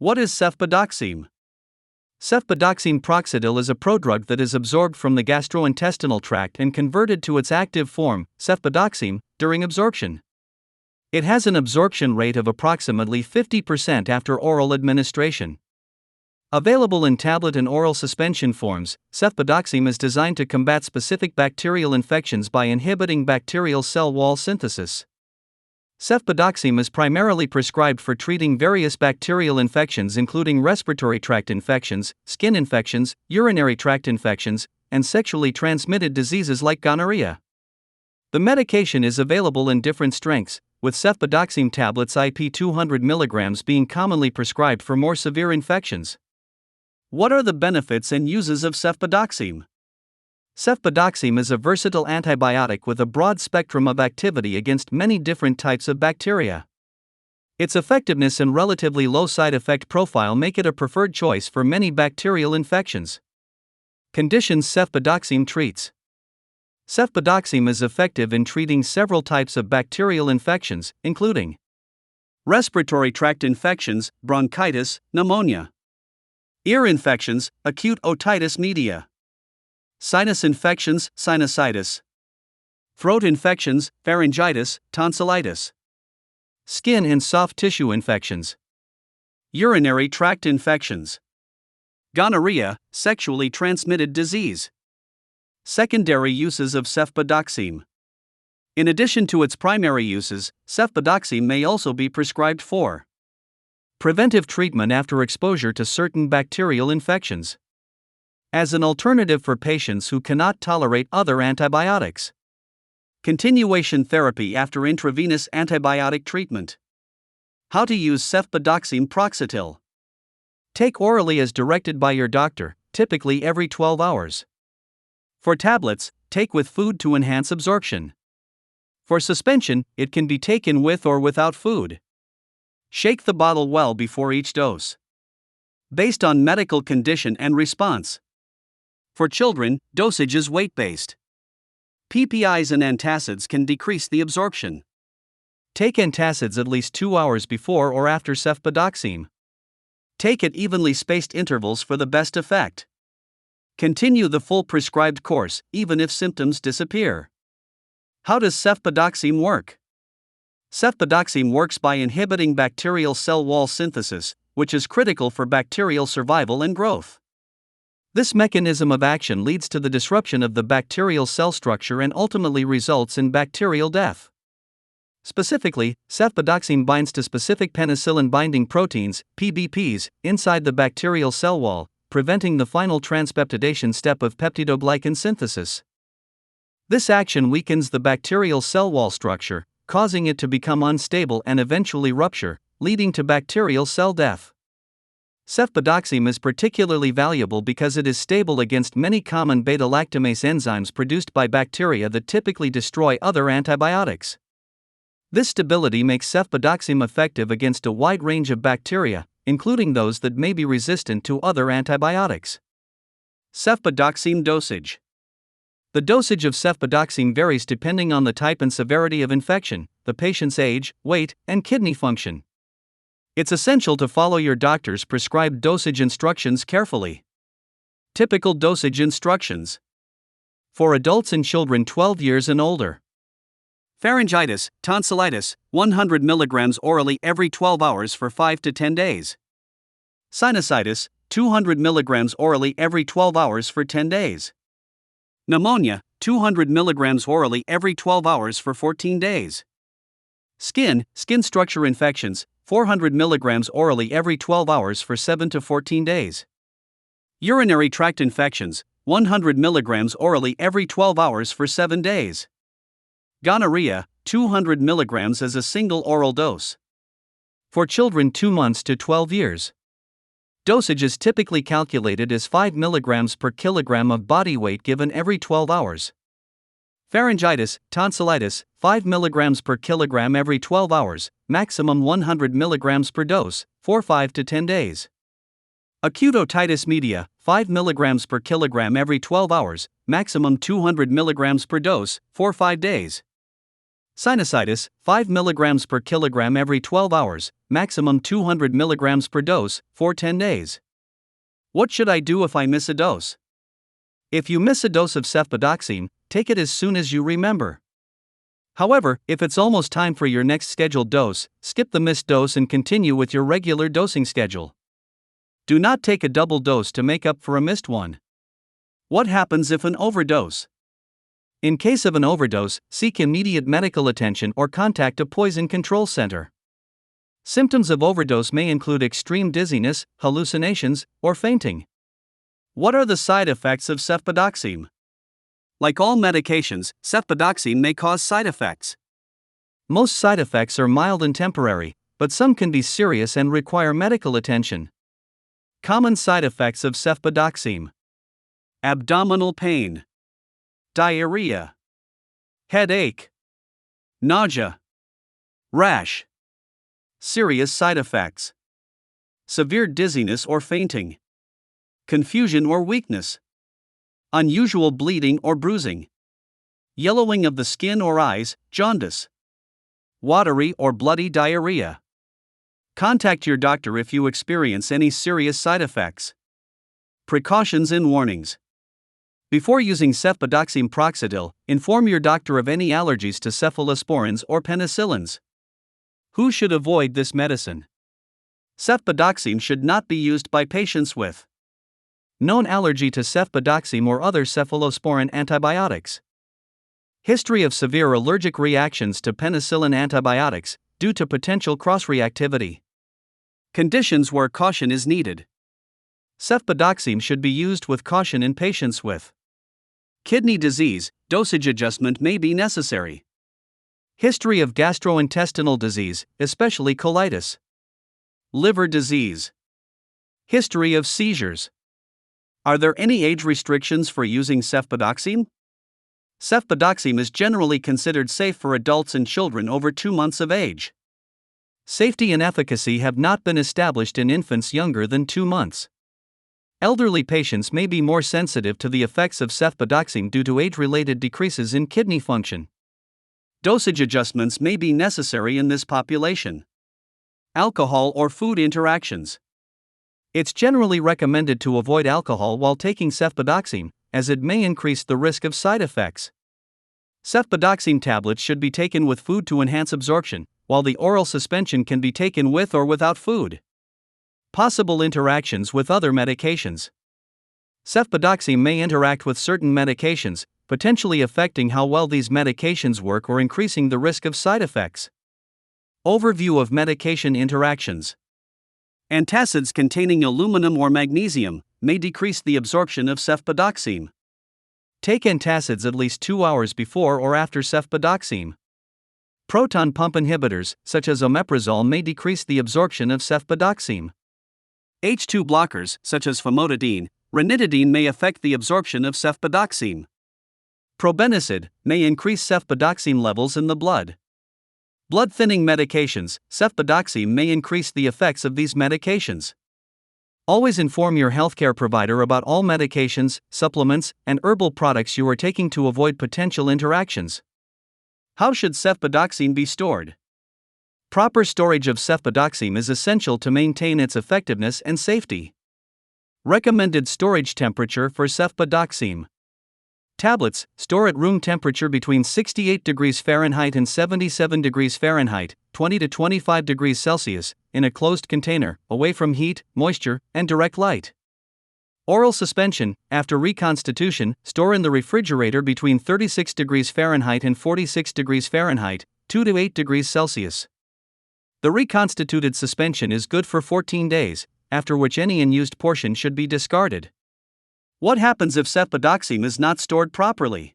What is cefpodoxime? Cefpodoxime proxidil is a prodrug that is absorbed from the gastrointestinal tract and converted to its active form, cefpodoxime, during absorption. It has an absorption rate of approximately 50% after oral administration. Available in tablet and oral suspension forms, cefpodoxime is designed to combat specific bacterial infections by inhibiting bacterial cell wall synthesis. Cefpodoxime is primarily prescribed for treating various bacterial infections including respiratory tract infections, skin infections, urinary tract infections, and sexually transmitted diseases like gonorrhea. The medication is available in different strengths, with cefpodoxime tablets IP 200 mg being commonly prescribed for more severe infections. What are the benefits and uses of cefpodoxime? Cefpodoxime is a versatile antibiotic with a broad spectrum of activity against many different types of bacteria. Its effectiveness and relatively low side effect profile make it a preferred choice for many bacterial infections. Conditions cefpodoxime treats. Cefpodoxime is effective in treating several types of bacterial infections, including respiratory tract infections, bronchitis, pneumonia, ear infections, acute otitis media, sinus infections, sinusitis, throat infections, pharyngitis, tonsillitis, skin and soft tissue infections, urinary tract infections, gonorrhea, sexually transmitted disease. Secondary uses of cefpodoxime. In addition to its primary uses, cefpodoxime may also be prescribed for preventive treatment after exposure to certain bacterial infections, as an alternative for patients who cannot tolerate other antibiotics, continuation therapy after intravenous antibiotic treatment. How to use cefpodoxime proxidil. Take orally as directed by your doctor, typically every 12 hours. For tablets, take with food to enhance absorption. For suspension, it can be taken with or without food. Shake the bottle well before each dose. Based on medical condition and response. For children, dosage is weight-based. PPIs and antacids can decrease the absorption. Take antacids at least 2 hours before or after cefpodoxime. Take at evenly spaced intervals for the best effect. Continue the full prescribed course, even if symptoms disappear. How does cefpodoxime work? Cefpodoxime works by inhibiting bacterial cell wall synthesis, which is critical for bacterial survival and growth. This mechanism of action leads to the disruption of the bacterial cell structure and ultimately results in bacterial death. Specifically, cefpodoxime binds to specific penicillin-binding proteins, PBPs, inside the bacterial cell wall, preventing the final transpeptidation step of peptidoglycan synthesis. This action weakens the bacterial cell wall structure, causing it to become unstable and eventually rupture, leading to bacterial cell death. Cefpodoxime is particularly valuable because it is stable against many common beta-lactamase enzymes produced by bacteria that typically destroy other antibiotics. This stability makes cefpodoxime effective against a wide range of bacteria, including those that may be resistant to other antibiotics. Cefpodoxime dosage. The dosage of cefpodoxime varies depending on the type and severity of infection, the patient's age, weight, and kidney function. It's essential to follow your doctor's prescribed dosage instructions carefully. Typical dosage instructions. For adults and children 12 years and older. Pharyngitis, tonsillitis, 100 mg orally every 12 hours for 5 to 10 days. Sinusitis, 200 mg orally every 12 hours for 10 days. Pneumonia, 200 mg orally every 12 hours for 14 days. Skin structure infections, 400 mg orally every 12 hours for 7 to 14 days. Urinary tract infections, 100 mg orally every 12 hours for 7 days. Gonorrhea, 200 mg as a single oral dose. For children 2 months to 12 years. Dosage is typically calculated as 5 mg per kilogram of body weight given every 12 hours. Pharyngitis, tonsillitis, 5 mg per kilogram every 12 hours, maximum 100 mg per dose, for 5 to 10 days. Acute otitis media, 5 mg per kilogram every 12 hours, maximum 200 mg per dose, for 5 days. Sinusitis, 5 mg per kilogram every 12 hours, maximum 200 mg per dose, for 10 days. What should I do if I miss a dose? If you miss a dose of cefpodoxime, take it as soon as you remember. However, if it's almost time for your next scheduled dose, skip the missed dose and continue with your regular dosing schedule. Do not take a double dose to make up for a missed one. What happens if an overdose? In case of an overdose, seek immediate medical attention or contact a poison control center. Symptoms of overdose may include extreme dizziness, hallucinations, or fainting. What are the side effects of cefpodoxime? Like all medications, cefpodoxime may cause side effects. Most side effects are mild and temporary, but some can be serious and require medical attention. Common side effects of cefpodoxime: abdominal pain, diarrhea, headache, nausea, rash. Serious side effects: severe dizziness or fainting, confusion or weakness, unusual bleeding or bruising, yellowing of the skin or eyes, jaundice, watery or bloody diarrhea. Contact your doctor if you experience any serious side effects. Precautions and warnings. Before using cefpodoxime Proxadil, inform your doctor of any allergies to cephalosporins or penicillins. Who should avoid this medicine? Cefpodoxime should not be used by patients with known allergy to cefpodoxime or other cephalosporin antibiotics. History of severe allergic reactions to penicillin antibiotics, due to potential cross-reactivity. Conditions where caution is needed. Cefpodoxime should be used with caution in patients with kidney disease. Dosage adjustment may be necessary. History of gastrointestinal disease, especially colitis. Liver disease. History of seizures. Are there any age restrictions for using cefpodoxime? Cefpodoxime is generally considered safe for adults and children over 2 months of age. Safety and efficacy have not been established in infants younger than 2 months. Elderly patients may be more sensitive to the effects of cefpodoxime due to age-related decreases in kidney function. Dosage adjustments may be necessary in this population. Alcohol or food interactions. It's generally recommended to avoid alcohol while taking cefpodoxime, as it may increase the risk of side effects. Cefpodoxime tablets should be taken with food to enhance absorption, while the oral suspension can be taken with or without food. Possible interactions with other medications. Cefpodoxime may interact with certain medications, potentially affecting how well these medications work or increasing the risk of side effects. Overview of medication interactions. Antacids containing aluminum or magnesium may decrease the absorption of cefpodoxime. Take antacids at least 2 hours before or after cefpodoxime. Proton pump inhibitors, such as omeprazole, may decrease the absorption of cefpodoxime. H2 blockers, such as famotidine, ranitidine, may affect the absorption of cefpodoxime. Probenecid may increase cefpodoxime levels in the blood. Blood-thinning medications, cefpodoxime may increase the effects of these medications. Always inform your healthcare provider about all medications, supplements, and herbal products you are taking to avoid potential interactions. How should cefpodoxime be stored? Proper storage of cefpodoxime is essential to maintain its effectiveness and safety. Recommended storage temperature for cefpodoxime. Tablets, store at room temperature between 68 degrees Fahrenheit and 77 degrees Fahrenheit, 20 to 25 degrees Celsius, in a closed container, away from heat, moisture, and direct light. Oral suspension, after reconstitution, store in the refrigerator between 36 degrees Fahrenheit and 46 degrees Fahrenheit, 2 to 8 degrees Celsius. The reconstituted suspension is good for 14 days, after which any unused portion should be discarded. What happens if cefpodoxime is not stored properly?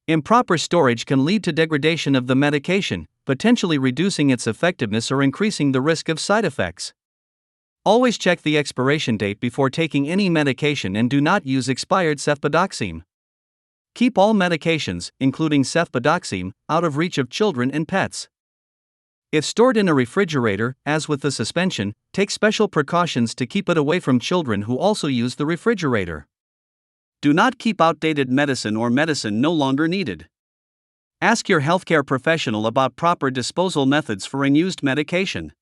Improper storage can lead to degradation of the medication, potentially reducing its effectiveness or increasing the risk of side effects. Always check the expiration date before taking any medication and do not use expired cefpodoxime. Keep all medications, including cefpodoxime, out of reach of children and pets. If stored in a refrigerator, as with the suspension, take special precautions to keep it away from children who also use the refrigerator. Do not keep outdated medicine or medicine no longer needed. Ask your healthcare professional about proper disposal methods for unused medication.